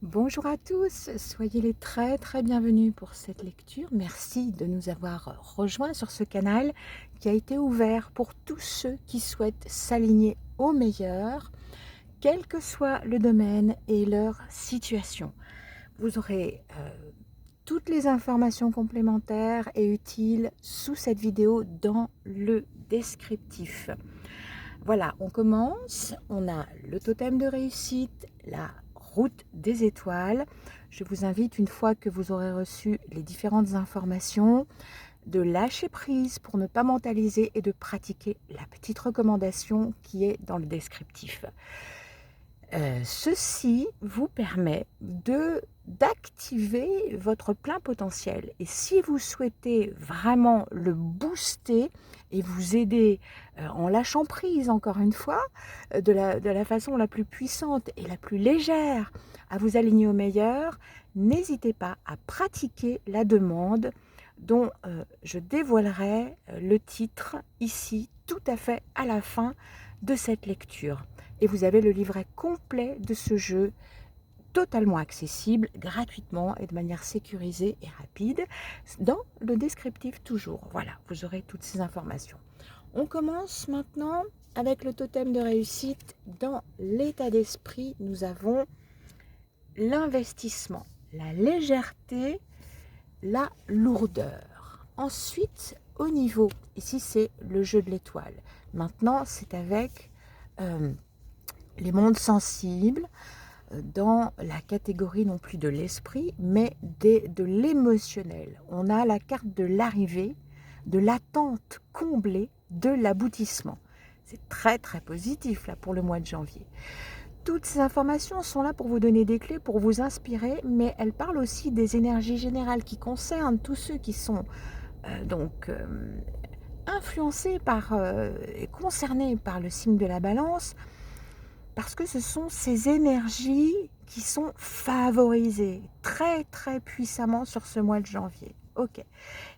Bonjour à tous, soyez les très bienvenus pour cette lecture. Merci de nous avoir rejoints sur ce canal qui a été ouvert pour tous ceux qui souhaitent s'aligner au meilleur, quel que soit le domaine et leur situation. Vous aurez toutes les informations complémentaires et utiles sous cette vidéo dans le descriptif. Voilà, on commence. On a le totem de réussite, la route des étoiles. Je vous invite, une fois que vous aurez reçu les différentes informations, de lâcher prise pour ne pas mentaliser et de pratiquer la petite recommandation qui est dans le descriptif. Ceci vous permet d'activer votre plein potentiel. Et si vous souhaitez vraiment le booster et vous aider en lâchant prise, encore une fois, de la façon la plus puissante et la plus légère à vous aligner au meilleur, n'hésitez pas à pratiquer la demande dont je dévoilerai le titre ici, tout à fait à la fin de cette lecture. Et vous avez le livret complet de ce jeu, totalement accessible, gratuitement et de manière sécurisée et rapide, dans le descriptif toujours. Voilà, vous aurez toutes ces informations. On commence maintenant avec le totem de réussite. Dans l'état d'esprit, nous avons l'investissement, la légèreté, la lourdeur. Ensuite, au niveau, ici c'est le jeu de l'étoile. Maintenant, c'est avec les mondes sensibles, dans la catégorie non plus de l'esprit, mais de l'émotionnel. On a la carte de l'arrivée, de l'attente comblée, de l'aboutissement. C'est très positif là pour le mois de janvier. Toutes ces informations sont là pour vous donner des clés, pour vous inspirer, mais elles parlent aussi des énergies générales qui concernent tous ceux qui sont influencés par et concernés par le signe de la balance, parce que ce sont ces énergies qui sont favorisées très puissamment sur ce mois de janvier. Ok.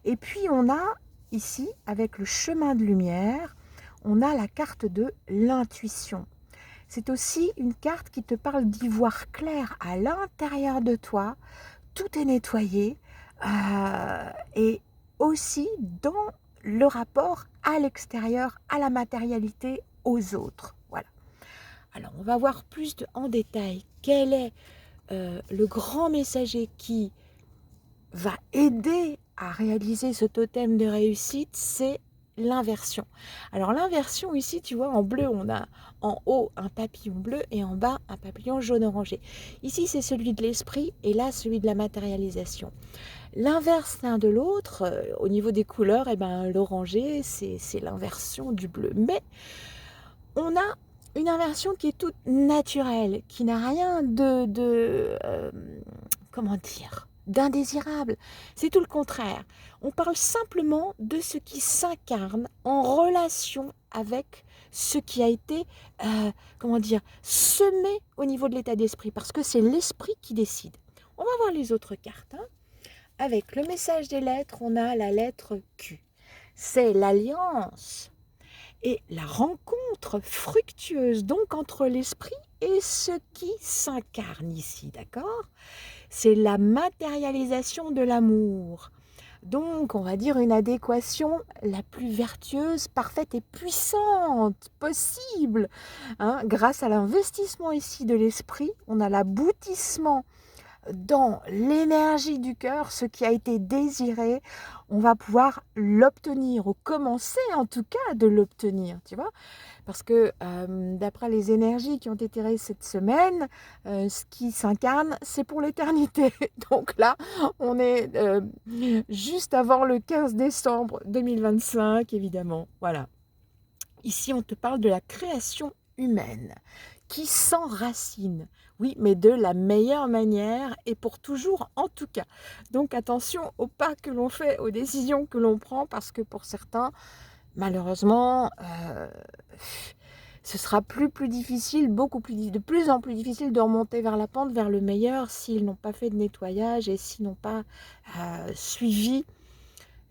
Et puis on a ici, avec le chemin de lumière, on a la carte de l'intuition. C'est aussi une carte qui te parle d'y voir clair à l'intérieur de toi. Tout est nettoyé et aussi dans le rapport à l'extérieur, à la matérialité, aux autres. Voilà. Alors, on va voir plus en détail quel est le grand messager qui va aider à réaliser ce totem de réussite, c'est l'inversion. Alors l'inversion ici, tu vois, en bleu, on a en haut un papillon bleu et en bas un papillon jaune orangé. Ici, c'est celui de l'esprit et là, celui de la matérialisation. L'inverse l'un de l'autre, au niveau des couleurs, eh ben, l'orangé, c'est l'inversion du bleu. Mais on a une inversion qui est toute naturelle, qui n'a rien comment dire, d'indésirable. C'est tout le contraire. On parle simplement de ce qui s'incarne en relation avec ce qui a été, comment dire, semé au niveau de l'état d'esprit, parce que c'est l'esprit qui décide. On va voir les autres cartes. Avec le message des lettres, on a la lettre Q. C'est l'alliance et la rencontre fructueuse donc entre l'esprit et ce qui s'incarne ici, d'accord? C'est la matérialisation de l'amour. Donc, on va dire une adéquation la plus vertueuse, parfaite et puissante possible. Grâce à l'investissement ici de l'esprit, on a l'aboutissement dans l'énergie du cœur, ce qui a été désiré, on va pouvoir l'obtenir, ou commencer en tout cas de l'obtenir, tu vois. Parce que d'après les énergies qui ont été cette semaine, ce qui s'incarne, c'est pour l'éternité. Donc là, on est juste avant le 15 décembre 2025, évidemment. Voilà. Ici, on te parle de la création humaine qui s'enracine. Oui, mais de la meilleure manière et pour toujours en tout cas. Donc attention aux pas que l'on fait, aux décisions que l'on prend, parce que pour certains, malheureusement, ce sera plus difficile, de plus en plus difficile de remonter vers la pente, vers le meilleur, s'ils n'ont pas fait de nettoyage et s'ils n'ont pas suivi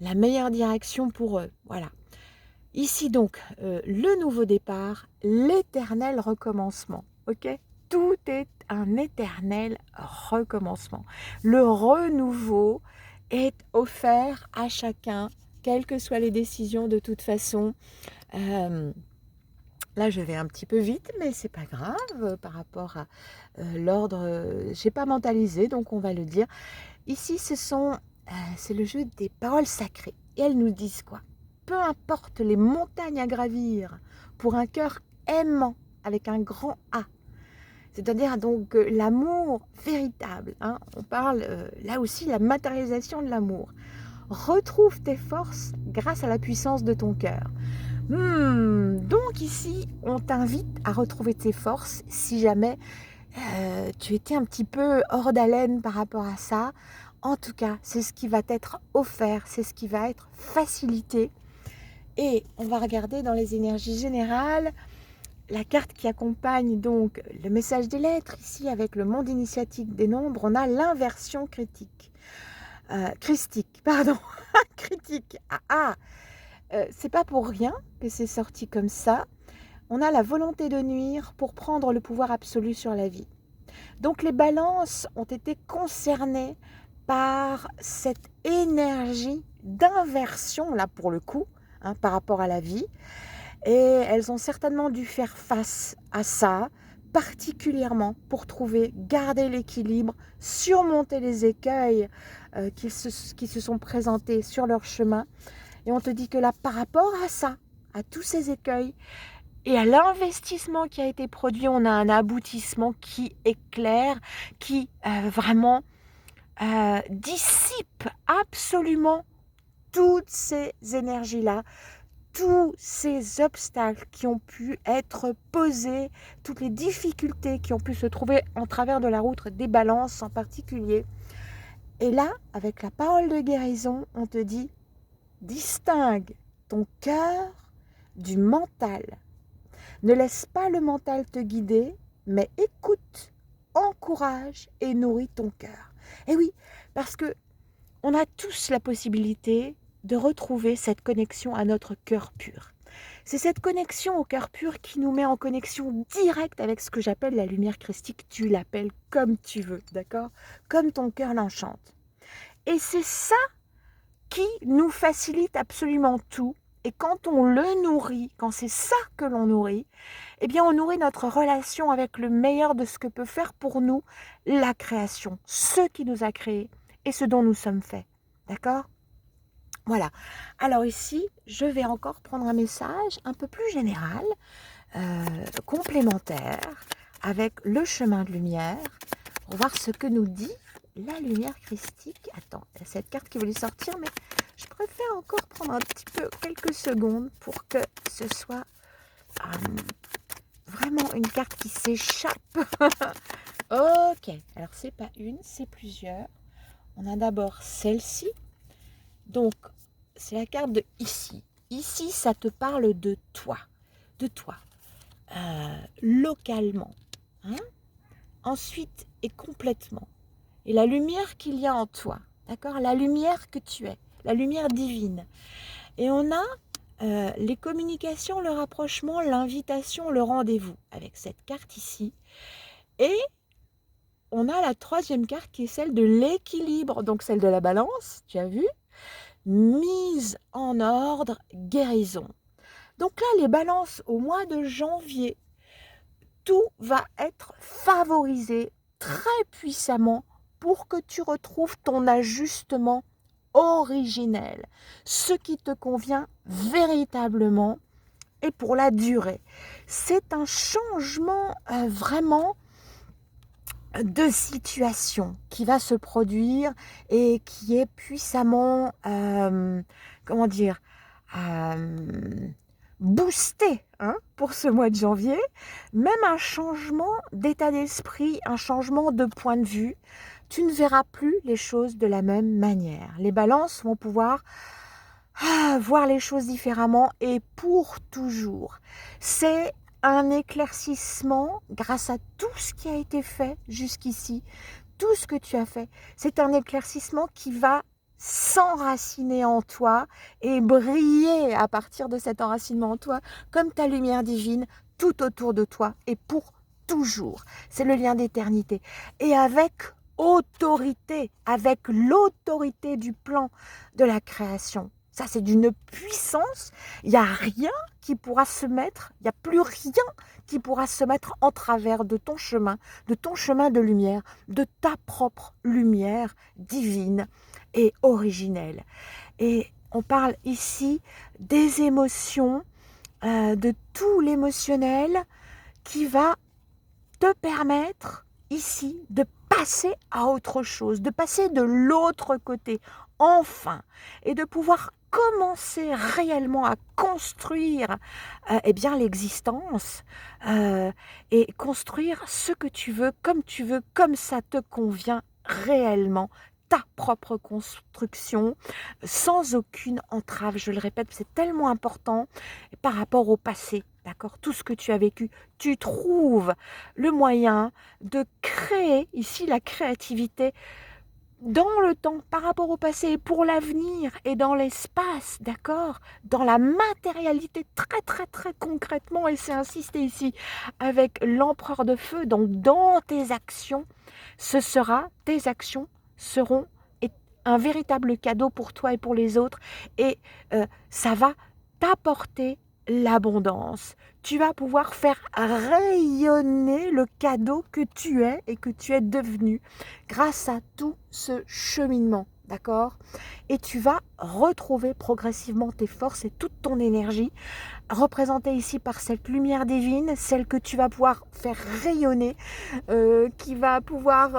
la meilleure direction pour eux. Voilà. Ici donc, le nouveau départ, l'éternel recommencement, ok? tout est un éternel recommencement. Le renouveau est offert à chacun, quelles que soient les décisions de toute façon. Là, je vais un petit peu vite, mais c'est pas grave par rapport à l'ordre. J'ai pas mentalisé, donc on va le dire. Ici, c'est le jeu des paroles sacrées. Et elles nous disent quoi? Peu importe les montagnes à gravir, pour un cœur aimant, avec un grand A. C'est-à-dire donc l'amour véritable. Hein. On parle là aussi la matérialisation de l'amour. Retrouve tes forces grâce à la puissance de ton cœur. Donc ici, on t'invite à retrouver tes forces si jamais tu étais un petit peu hors d'haleine par rapport à ça. En tout cas, c'est ce qui va t'être offert, c'est ce qui va être facilité. Et on va regarder dans les énergies générales la carte qui accompagne donc le message des lettres. Ici, avec le monde initiatique des nombres, on a l'inversion critique. Christique, pardon, critique. C'est pas pour rien que c'est sorti comme ça. On a la volonté de nuire pour prendre le pouvoir absolu sur la vie. Donc les balances ont été concernées par cette énergie d'inversion, là pour le coup, hein, par rapport à la vie. Et elles ont certainement dû faire face à ça, particulièrement pour garder l'équilibre, surmonter les écueils qui se sont présentés sur leur chemin. Et on te dit que là, par rapport à ça, à tous ces écueils, et à l'investissement qui a été produit, on a un aboutissement qui éclaire, qui vraiment dissipe absolument toutes ces énergies-là, tous ces obstacles qui ont pu être posés, toutes les difficultés qui ont pu se trouver en travers de la route des balances en particulier. Et là, avec la parole de guérison, on te dit, distingue ton cœur du mental. Ne laisse pas le mental te guider, mais écoute, encourage et nourris ton cœur. Et oui, parce que on a tous la possibilité de retrouver cette connexion à notre cœur pur. C'est cette connexion au cœur pur qui nous met en connexion directe avec ce que j'appelle la lumière christique. Tu l'appelles comme tu veux, d'accord? Comme ton cœur l'enchante. Et c'est ça qui nous facilite absolument tout. Et quand on le nourrit, quand c'est ça que l'on nourrit, eh bien on nourrit notre relation avec le meilleur de ce que peut faire pour nous la création, ce qui nous a créés et ce dont nous sommes faits. D'accord ? Voilà. Alors ici, je vais encore prendre un message un peu plus général, complémentaire, avec le chemin de lumière, pour voir ce que nous dit la lumière christique. Attends, il y a cette carte qui voulait sortir, mais je préfère encore prendre un petit peu, quelques secondes, pour que ce soit vraiment une carte qui s'échappe. Ok, alors c'est pas une, c'est plusieurs. On a d'abord celle-ci. Donc, c'est la carte de ici. Ici, ça te parle de toi, localement. Hein? Ensuite, et complètement. Et la lumière qu'il y a en toi, d'accord? La lumière que tu es, la lumière divine. Et on a les communications, le rapprochement, l'invitation, le rendez-vous, avec cette carte ici. Et on a la troisième carte qui est celle de l'équilibre, donc celle de la balance, tu as vu? Mise en ordre, guérison. Donc là, les balances au mois de janvier, tout va être favorisé très puissamment pour que tu retrouves ton ajustement originel, ce qui te convient véritablement et pour la durée. C'est un changement vraiment de situation qui va se produire et qui est puissamment, boosté pour ce mois de janvier. Même un changement d'état d'esprit, un changement de point de vue. Tu ne verras plus les choses de la même manière. Les balances vont pouvoir voir les choses différemment et pour toujours. C'est un éclaircissement grâce à tout ce qui a été fait jusqu'ici, tout ce que tu as fait. C'est un éclaircissement qui va s'enraciner en toi et briller à partir de cet enracinement en toi comme ta lumière divine tout autour de toi et pour toujours. C'est le lien d'éternité. Et avec autorité, avec l'autorité du plan de la création. Ça, c'est d'une puissance. Il n'y a rien qui pourra se mettre, il n'y a plus rien qui pourra se mettre en travers de ton chemin de lumière, de ta propre lumière divine et originelle. Et on parle ici des émotions, de tout l'émotionnel qui va te permettre ici de passer à autre chose, de passer de l'autre côté, enfin, et de pouvoir commencer réellement à construire eh bien l'existence et construire ce que tu veux, comme ça te convient réellement, ta propre construction, sans aucune entrave. Je le répète, c'est tellement important par rapport au passé. D'accord, tout ce que tu as vécu, tu trouves le moyen de créer, ici la créativité, dans le temps, par rapport au passé, pour l'avenir et dans l'espace, d'accord, dans la matérialité très très très concrètement, et c'est insisté ici avec l'empereur de feu, donc dans tes actions, tes actions seront un véritable cadeau pour toi et pour les autres, et ça va t'apporter l'abondance. Tu vas pouvoir faire rayonner le cadeau que tu es et que tu es devenu grâce à tout ce cheminement, d'accord? Et tu vas retrouver progressivement tes forces et toute ton énergie, représentée ici par cette lumière divine, celle que tu vas pouvoir faire rayonner, qui va pouvoir,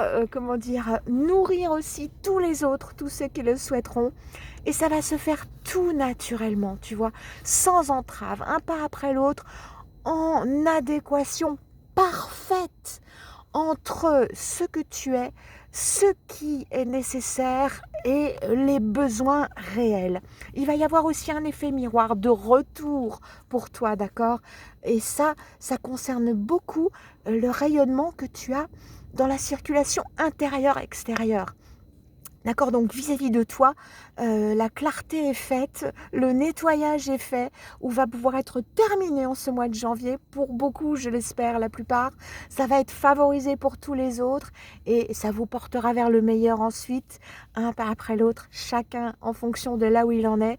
nourrir aussi tous les autres, tous ceux qui le souhaiteront. Et ça va se faire tout naturellement, tu vois, sans entrave, un pas après l'autre, en adéquation parfaite entre ce que tu es, ce qui est nécessaire et les besoins réels. Il va y avoir aussi un effet miroir de retour pour toi, d'accord? Et ça concerne beaucoup le rayonnement que tu as dans la circulation intérieure-extérieure. D'accord, donc vis-à-vis de toi, la clarté est faite, le nettoyage est fait, ou va pouvoir être terminé en ce mois de janvier. Pour beaucoup, je l'espère, la plupart, ça va être favorisé pour tous les autres et ça vous portera vers le meilleur ensuite, un pas après l'autre, chacun en fonction de là où il en est.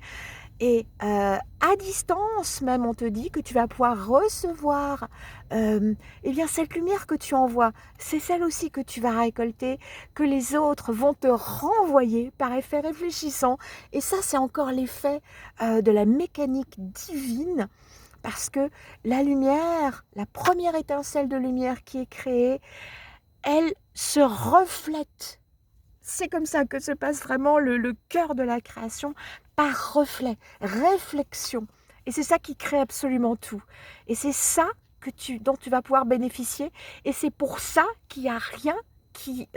Et à distance même, on te dit que tu vas pouvoir recevoir eh bien, cette lumière que tu envoies. C'est celle aussi que tu vas récolter, que les autres vont te renvoyer par effet réfléchissant. Et ça, c'est encore l'effet de la mécanique divine. Parce que la lumière, la première étincelle de lumière qui est créée, elle se reflète. C'est comme ça que se passe vraiment le cœur de la création, par reflet, réflexion. Et c'est ça qui crée absolument tout. Et c'est ça dont tu vas pouvoir bénéficier. Et c'est pour ça qu'il n'y a rien qui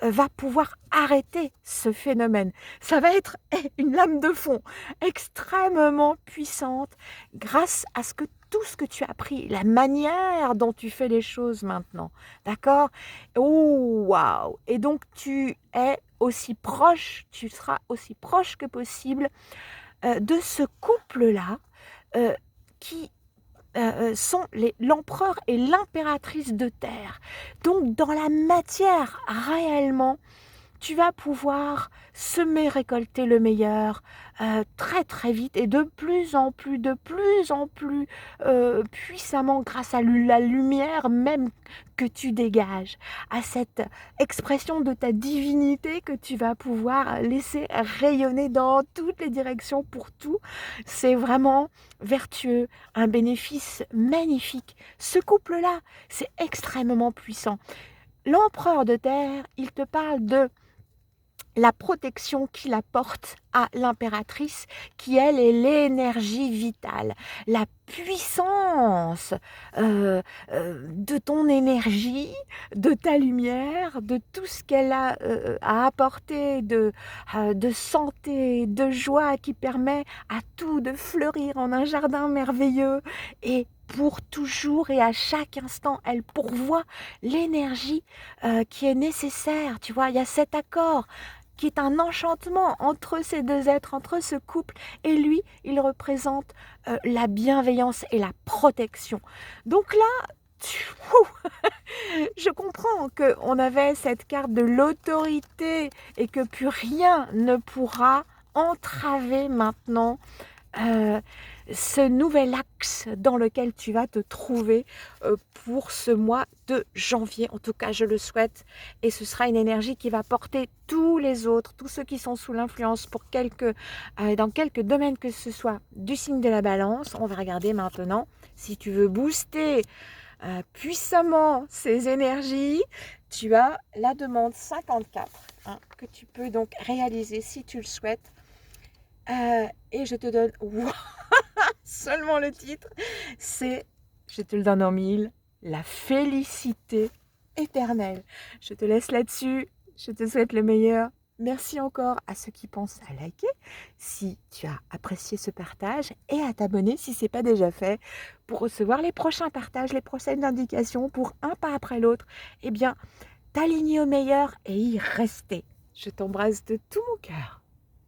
va pouvoir arrêter ce phénomène. Ça va être une lame de fond extrêmement puissante grâce à tout ce que tu as appris, la manière dont tu fais les choses maintenant. D'accord? Oh, waouh! Et donc, tu seras aussi proche que possible de ce couple-là qui sont l'empereur et l'impératrice de terre. Donc, dans la matière, réellement, tu vas pouvoir semer, récolter le meilleur très très vite et de plus en plus puissamment grâce à la lumière même que tu dégages, à cette expression de ta divinité que tu vas pouvoir laisser rayonner dans toutes les directions pour tout. C'est vraiment vertueux, un bénéfice magnifique. Ce couple-là, c'est extrêmement puissant. L'empereur de terre, il te parle de la protection qu'il apporte à l'impératrice, qui elle est l'énergie vitale, la puissance de ton énergie, de ta lumière, de tout ce qu'elle a à apporter de santé, de joie, qui permet à tout de fleurir en un jardin merveilleux. Et pour toujours et à chaque instant, elle pourvoit l'énergie qui est nécessaire. Tu vois, il y a cet accord qui est un enchantement entre ces deux êtres, entre ce couple, et lui, il représente la bienveillance et la protection. Donc là, Ouh, je comprends qu'on avait cette carte de l'autorité et que plus rien ne pourra entraver maintenant euh, ce nouvel axe dans lequel tu vas te trouver pour ce mois de janvier. En tout cas, je le souhaite. Et ce sera une énergie qui va porter tous les autres, tous ceux qui sont sous l'influence dans quelques domaines que ce soit du signe de la balance. On va regarder maintenant si tu veux booster puissamment ces énergies. Tu as la demande 54 hein, que tu peux donc réaliser si tu le souhaites. Et je te donne seulement le titre, c'est, je te le donne en mille, la félicité éternelle. Je te laisse là-dessus, je te souhaite le meilleur. Merci encore à ceux qui pensent à liker si tu as apprécié ce partage et à t'abonner si ce n'est pas déjà fait pour recevoir les prochains partages, les prochaines indications pour un pas après l'autre. Eh bien, t'aligner au meilleur et y rester. Je t'embrasse de tout mon cœur.